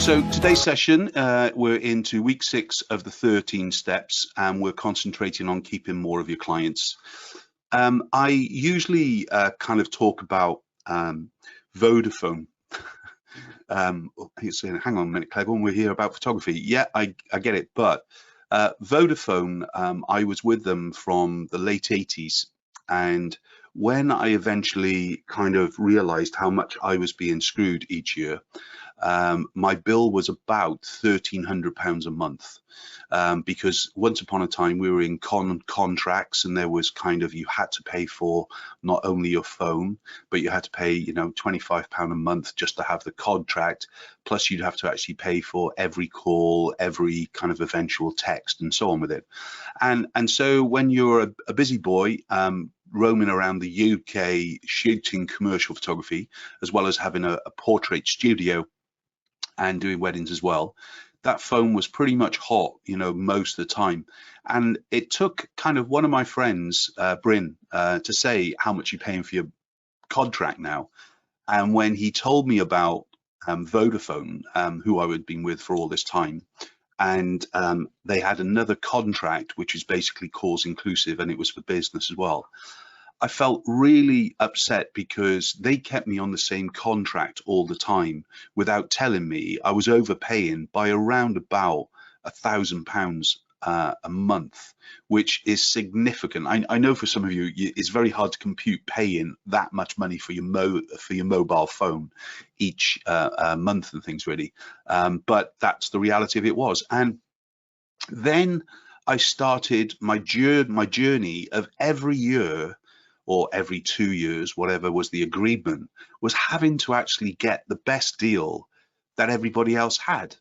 So today's session, we're into week 6 of the 13 steps, and we're concentrating on keeping more of your clients. I usually kind of talk about Vodafone. He's saying, hang on a minute, Clever, we're here about photography. Yeah, I get it, but Vodafone, I was with them from the late 80s, and when I eventually kind of realized how much I was being screwed each year, my bill was about £1,300 a month, because once upon a time we were in contracts, and there was kind of, you had to pay for not only your phone, but you had to pay, you know, £25 a month just to have the contract, plus you'd have to actually pay for every call, every kind of eventual text, and so on with it. And so when you're a busy boy, roaming around the UK shooting commercial photography, as well as having a portrait studio and doing weddings as well, that phone was pretty much hot, you know, most of the time. And it took kind of one of my friends, Bryn, to say, how much are you paying for your contract now? And when he told me about Vodafone, who I had been with for all this time, and they had another contract which is basically calls inclusive, and it was for business as well, I felt really upset because they kept me on the same contract all the time without telling me. I was overpaying by around about £1,000 a month, which is significant. I know for some of you, it's very hard to compute paying that much money for your mobile phone each month and things, really. But that's the reality of it was. And then I started my journey of every year, or every 2 years, whatever was the agreement, was having to actually get the best deal that everybody else had.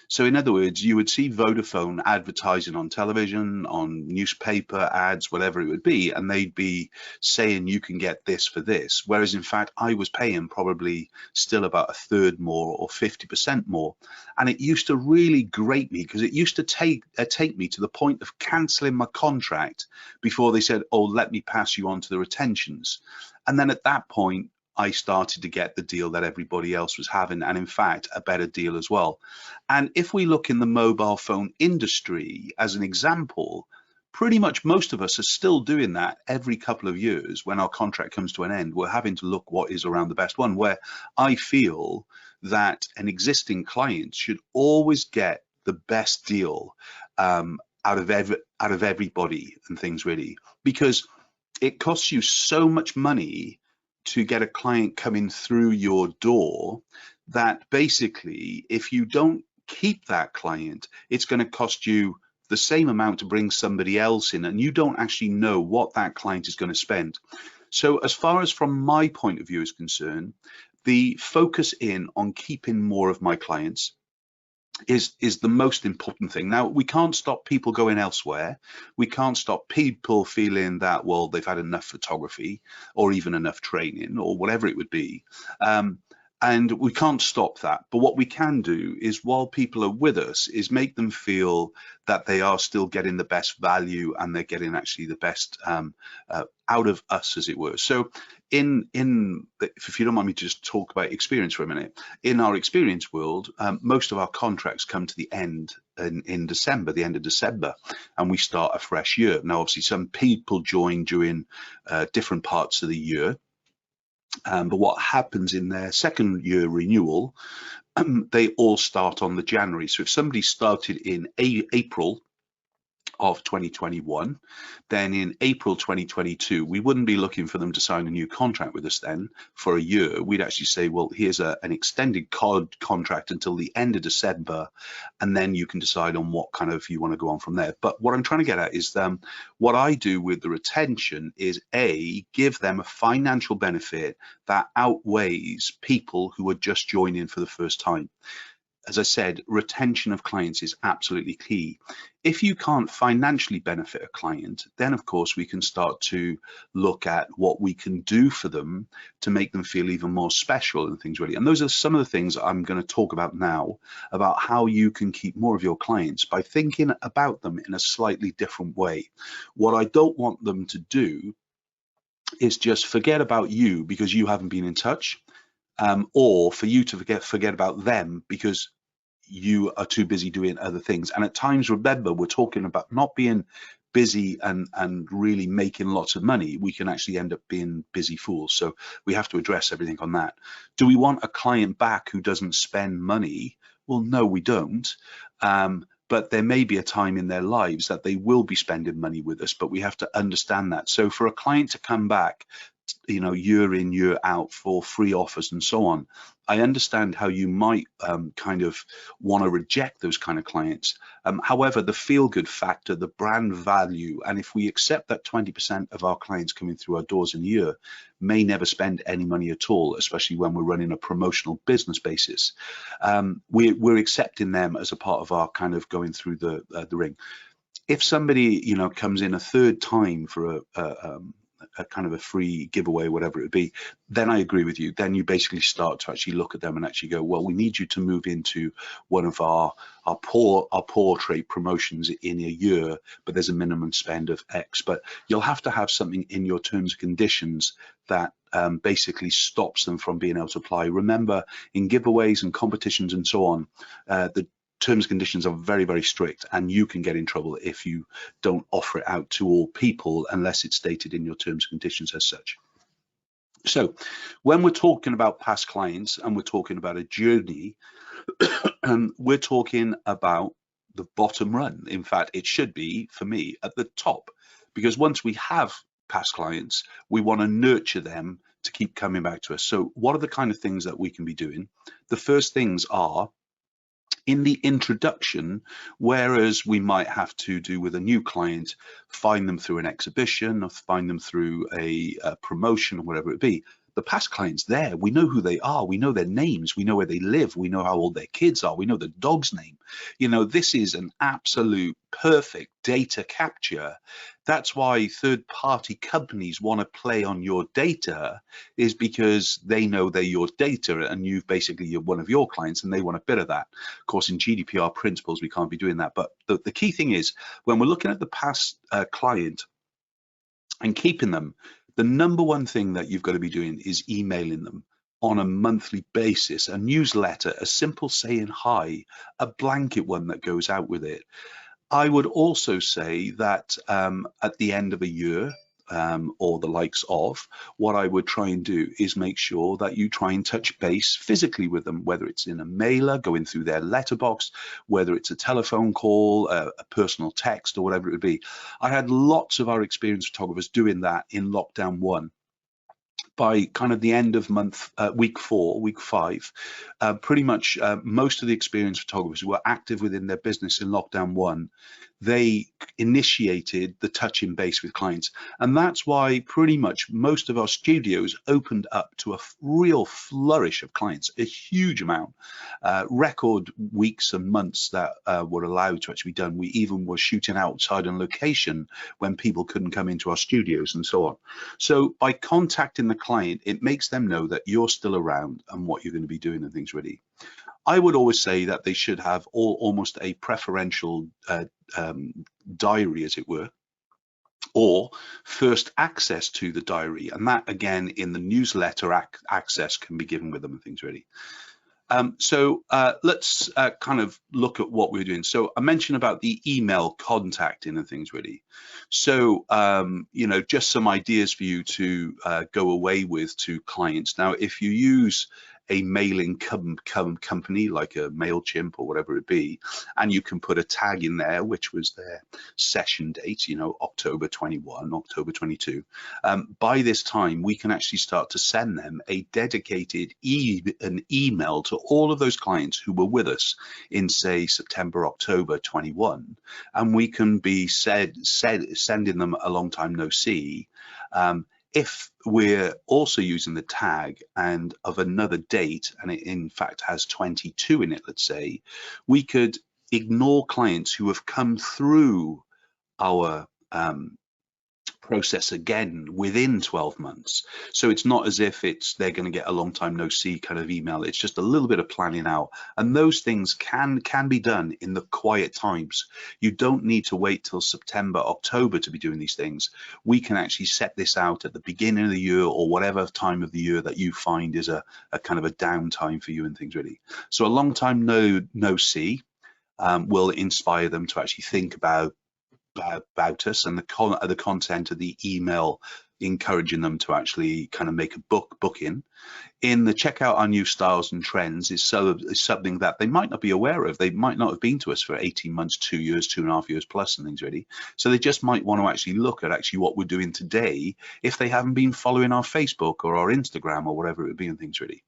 So in other words, you would see Vodafone advertising on television, on newspaper ads, whatever it would be, and they'd be saying you can get this for this. Whereas in fact, I was paying probably still about a third more or 50% more. And it used to really grate me, because it used to take me to the point of cancelling my contract before they said, oh, let me pass you on to the retentions. And then at that point, I started to get the deal that everybody else was having, and in fact a better deal as well. And if we look in the mobile phone industry as an example, pretty much most of us are still doing that every couple of years. When our contract comes to an end, we're having to look what is around the best one, where I feel that an existing client should always get the best deal out of everybody and things, really, because it costs you so much money to get a client coming through your door that basically, if you don't keep that client, it's going to cost you the same amount to bring somebody else in, and you don't actually know what that client is going to spend. So as far as from my point of view is concerned, the focus in on keeping more of my clients is the most important thing. Now, we can't stop people going elsewhere. We can't stop people feeling that, well, they've had enough photography or even enough training or whatever it would be. And we can't stop that. But what we can do is, while people are with us, is make them feel that they are still getting the best value, and they're getting actually the best out of us, as it were. So if you don't mind me to just talk about experience for a minute, in our experience world, most of our contracts come to the end in December, the end of December, and we start a fresh year. Now, obviously, some people join during different parts of the year. But what happens in their second year renewal, they all start on the January. So if somebody started in April of 2021, then in April 2022, we wouldn't be looking for them to sign a new contract with us then for a year. We'd actually say, well, here's an extended contract until the end of December, and then you can decide on what kind of you want to go on from there. But what I'm trying to get at is what I do with the retention is, A, give them a financial benefit that outweighs people who are just joining for the first time. As I said, retention of clients is absolutely key. If you can't financially benefit a client, then of course we can start to look at what we can do for them to make them feel even more special and things, really. And those are some of the things I'm going to talk about now, about how you can keep more of your clients by thinking about them in a slightly different way. What I don't want them to do is just forget about you because you haven't been in touch. Or for you to forget about them because you are too busy doing other things. And at times, remember, we're talking about not being busy and really making lots of money. We can actually end up being busy fools. So we have to address everything on that. Do we want a client back who doesn't spend money? Well, no, we don't. But there may be a time in their lives that they will be spending money with us, but we have to understand that. So for a client to come back, you know, year in, year out for free offers and so on, I understand how you might kind of want to reject those kind of clients. However, the feel-good factor, the brand value, and if we accept that 20% of our clients coming through our doors in a year may never spend any money at all, especially when we're running a promotional business basis, we're accepting them as a part of our kind of going through the ring. If somebody, you know, comes in a third time for a kind of a free giveaway, whatever it be, then I agree with you. Then you basically start to actually look at them and actually go, well, we need you to move into one of our portrait promotions in a year, but there's a minimum spend of X. But you'll have to have something in your terms and conditions that basically stops them from being able to apply. Remember, in giveaways and competitions and so on, the terms and conditions are very, very strict, and you can get in trouble if you don't offer it out to all people unless it's stated in your terms and conditions as such. So when we're talking about past clients and we're talking about a journey, we're talking about the bottom run. In fact, it should be, for me, at the top, because once we have past clients, we want to nurture them to keep coming back to us. So what are the kind of things that we can be doing? The first things are, in the introduction, whereas we might have to do with a new client, find them through an exhibition or find them through a promotion or whatever it be, the past clients there, we know who they are, we know their names, we know where they live, we know how old their kids are, we know the dog's name. You know, this is an absolute perfect data capture. That's why third-party companies want to play on your data, is because they know they're your data and you've basically, you're one of your clients and they want a bit of that. Of course, in GDPR principles, we can't be doing that. But the key thing is, when we're looking at the past client and keeping them, the number one thing that you've got to be doing is emailing them on a monthly basis, a newsletter, a simple saying hi, a blanket one that goes out with it. I would also say that at the end of a year, or the likes of, what I would try and do is make sure that you try and touch base physically with them, whether it's in a mailer, going through their letterbox, whether it's a telephone call, a personal text, or whatever it would be. I had lots of our experienced photographers doing that in lockdown 1. By kind of the end of week 4, week 5, pretty much most of the experienced photographers who were active within their business in lockdown 1, they initiated the touching base with clients. And that's why pretty much most of our studios opened up to a real flourish of clients, a huge amount, record weeks and months that were allowed to actually be done. We even were shooting outside on location when people couldn't come into our studios and so on. So by contacting the client, it makes them know that you're still around and what you're going to be doing and things ready. I would always say that they should have almost a preferential diary, as it were, or first access to the diary, and that again in the newsletter access can be given with them and things ready. So let's kind of look at what we're doing. So I mentioned about the email contacting and things really. So, you know, just some ideas for you to go away with to clients. Now, if you use a mailing company like a MailChimp or whatever it be, and you can put a tag in there, which was their session date, you know, October 21, October 22. By this time, we can actually start to send them a dedicated email to all of those clients who were with us in, say, September, October 21, and we can be sending them a long time no see. If we're also using the tag and of another date, and it in fact has 22 in it, let's say, we could ignore clients who have come through our process again within 12 months. So it's not as if they're going to get a long time no see kind of email. It's just a little bit of planning out, and those things can be done in the quiet times. You don't need to wait till September, October to be doing these things. We can actually set this out at the beginning of the year, or whatever time of the year that you find is a kind of a downtime for you and things, really. So a long time no see will inspire them to actually think about us, and the content of the email encouraging them to actually kind of make a booking. In the check out our new styles and trends is something that they might not be aware of. They might not have been to us for 18 months, 2 years, 2.5 years plus and things, really. So they just might want to actually look at actually what we're doing today if they haven't been following our Facebook or our Instagram or whatever it would be and things, really.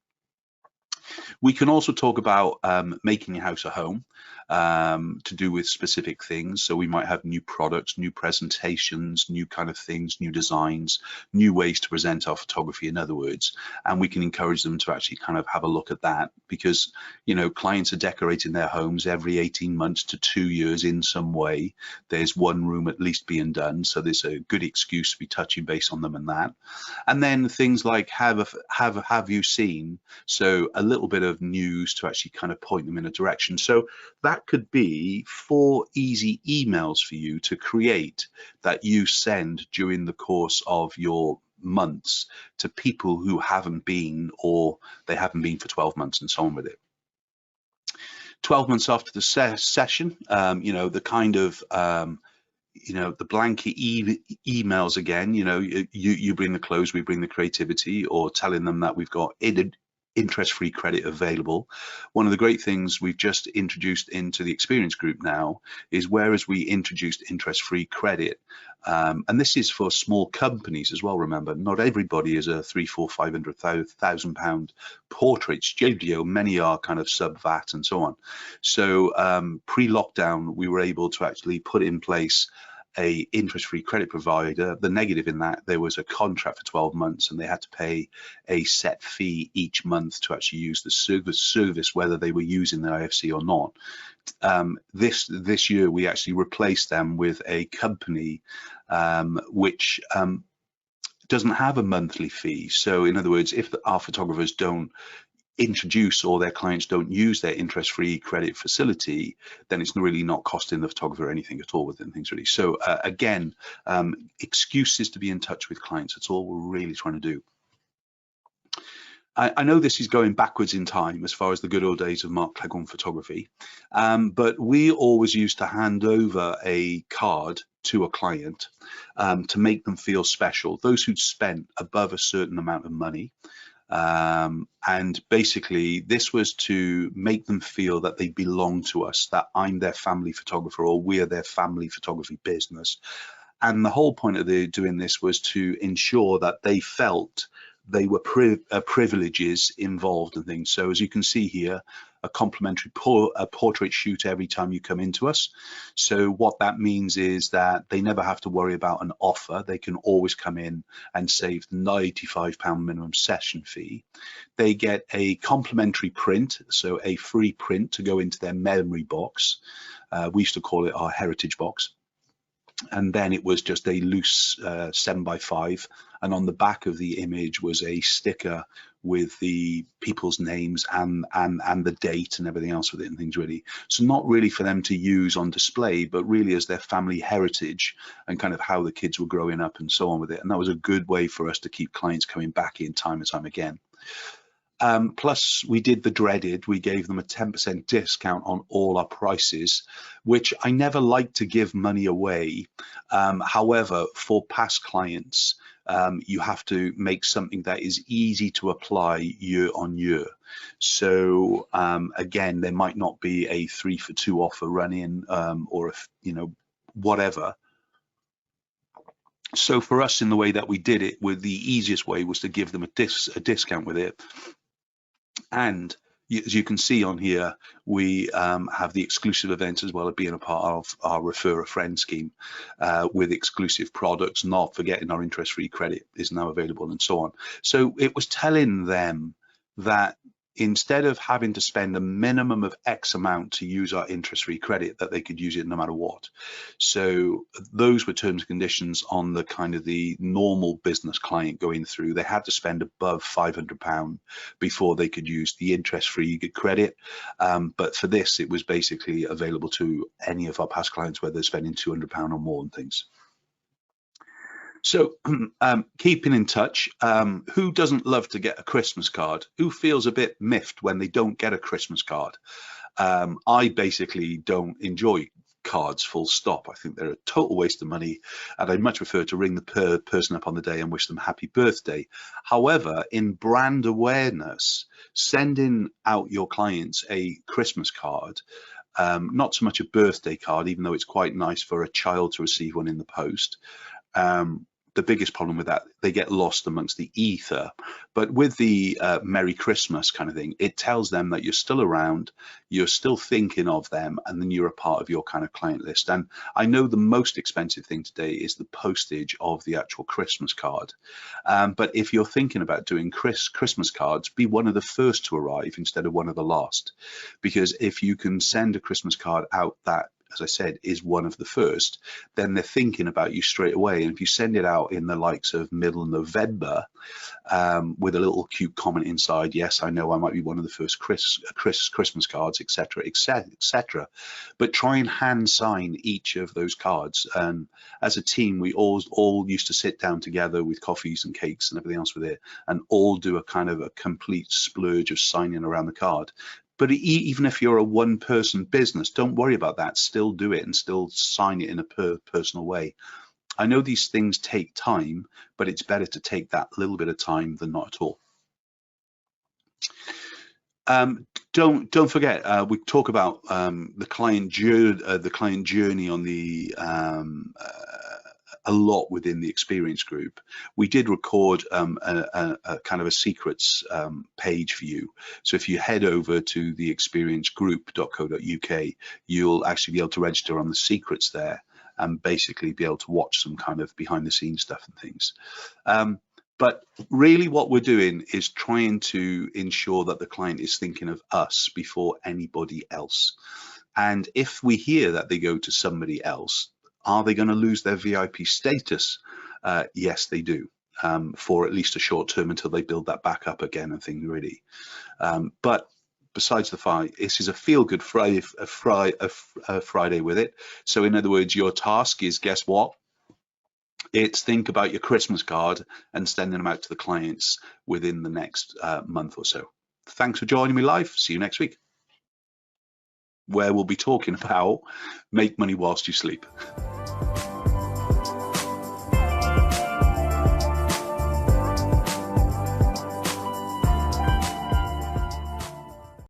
We can also talk about making your house a home, to do with specific things. So we might have new products, new presentations, new kind of things, new designs, new ways to present our photography, in other words, and we can encourage them to actually kind of have a look at that, because, you know, clients are decorating their homes every 18 months to 2 years in some way. There's one room at least being done, so there's a good excuse to be touching base on them and that. And then things like have you seen, so a little bit of news to actually kind of point them in a direction. So that could be 4 easy emails for you to create that you send during the course of your months to people who haven't been, or they haven't been for 12 months and so on with it. 12 months after the session, you know, the kind of you know, the blanket emails again, you know, you bring the clothes, we bring the creativity, or telling them that we've got interest-free credit available. One of the great things we've just introduced into the experience group now is, whereas we introduced interest-free credit, and this is for small companies as well, remember, not everybody is a 300,000, 400,000, £500,000 portrait studio. Many are kind of sub-VAT and so on. So pre-lockdown, we were able to actually put in place a interest-free credit provider. The negative in that, there was a contract for 12 months and they had to pay a set fee each month to actually use the service, whether they were using the IFC or not. This year we actually replaced them with a company which doesn't have a monthly fee. So in other words, if our photographers don't introduce, or their clients don't use their interest-free credit facility, then it's really not costing the photographer anything at all within things, really. So again, excuses to be in touch with clients. That's all we're really trying to do. I know this is going backwards in time as far as the good old days of Mark Cleghorn photography, but we always used to hand over a card to a client to make them feel special. Those who'd spent above a certain amount of money, and basically this was to make them feel that they belong to us, that I'm their family photographer, or we're their family photography business. And the whole point of doing this was to ensure that they felt they were privileges involved and things. So as you can see here, a complimentary portrait shoot every time you come into us. So what that means is that they never have to worry about an offer. They can always come in and save the £95 minimum session fee. They get a complimentary print, so a free print to go into their memory box. We used to call it our heritage box. And then it was just a loose 7x5, and on the back of the image was a sticker with the people's names and the date and everything else with it and things, really. So not really for them to use on display, but really as their family heritage and kind of how the kids were growing up and so on with it. And that was a good way for us to keep clients coming back in time and time again. Plus we did the dreaded, we gave them a 10% discount on all our prices, which I never like to give money away. However, for past clients, you have to make something that is easy to apply year on year. So again, there might not be a 3 for 2 offer running, or if, you know, whatever. So for us, in the way that we did it, with the easiest way was to give them a discount with it. And as you can see on here, we have the exclusive events as well as being a part of our refer a friend scheme, with exclusive products, not forgetting our interest-free credit is now available and so on. So it was telling them that instead of having to spend a minimum of X amount to use our interest-free credit, that they could use it no matter what. So those were terms and conditions on the kind of the normal business client going through. They had to spend above £500 before they could use the interest-free credit. But for this, it was basically available to any of our past clients, whether they're spending £200 or more on things. So keeping in touch, who doesn't love to get a Christmas card? Who feels a bit miffed when they don't get a Christmas card? I basically don't enjoy cards, full stop. I think they're a total waste of money, and I'd much prefer to ring the person up on the day and wish them happy birthday. However, in brand awareness, sending out your clients a Christmas card, not so much a birthday card, even though it's quite nice for a child to receive one in the post. The biggest problem with that, they get lost amongst the ether. But with the Merry Christmas kind of thing, it tells them that you're still around, you're still thinking of them, and then you're a part of your kind of client list. And I know the most expensive thing today is the postage of the actual Christmas card. But if you're thinking about doing Christmas cards, be one of the first to arrive instead of one of the last. Because if you can send a Christmas card out that, as I said, is one of the first, then they're thinking about you straight away. And if you send it out in the likes of middle November with a little cute comment inside, yes, I know I might be one of the first Christmas cards, etc., etc. But try and hand sign each of those cards. And as a team, we all used to sit down together with coffees and cakes and everything else with it, and all do a kind of a complete splurge of signing around the card. But even if you're a one-person business, don't worry about that. Still do it and still sign it in a personal way. I know these things take time, but it's better to take that little bit of time than not at all. Don't forget, we talk about the client journey on the a lot within the experience group. We did record a kind of a secrets page for you. So if you head over to the experiencegroup.co.uk, you'll actually be able to register on the secrets there and basically be able to watch some kind of behind the scenes stuff and things. But really what we're doing is trying to ensure that the client is thinking of us before anybody else. And if we hear that they go to somebody else, are they going to lose their VIP status? Yes, they do, for at least a short term until they build that back up again and things really. But besides the fact, this is a feel-good Friday with it. So in other words, your task is, guess what? It's think about your Christmas card and sending them out to the clients within the next month or so. Thanks for joining me live. See you next week, where we'll be talking about make money whilst you sleep.